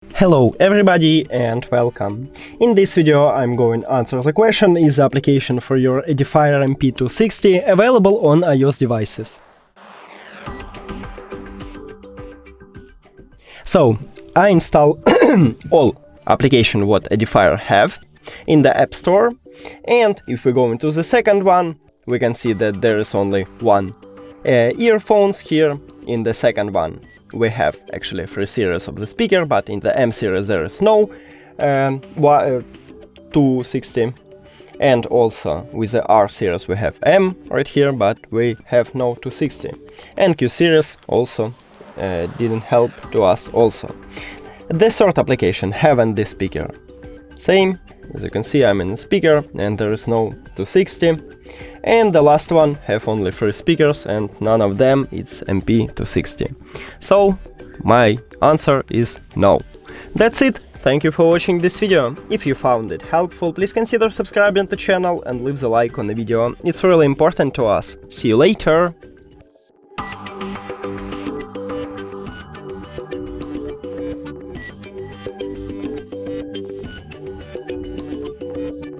Hello everybody and welcome. In this video I'm going to answer the question: is the application for your Edifier MP260 available on iOS devices? So I install all application what Edifier have in the App Store, and if we go into the second one, we can see that there is only one earphones here. In the second one we have actually 3 series of the speaker, but in the M series there is no 260, and also with the R series we have M right here, but we have no 260, and Q series also didn't help to us also. The third application having this speaker, same as you can see, I'm in the speaker and there is no 260, and the last one have only 3 speakers and none of them it's MP260. So my answer is no. That's it. Thank you for watching this video. If you found it helpful, please consider subscribing to the channel and leave the like on the video. It's really important to us. See you later!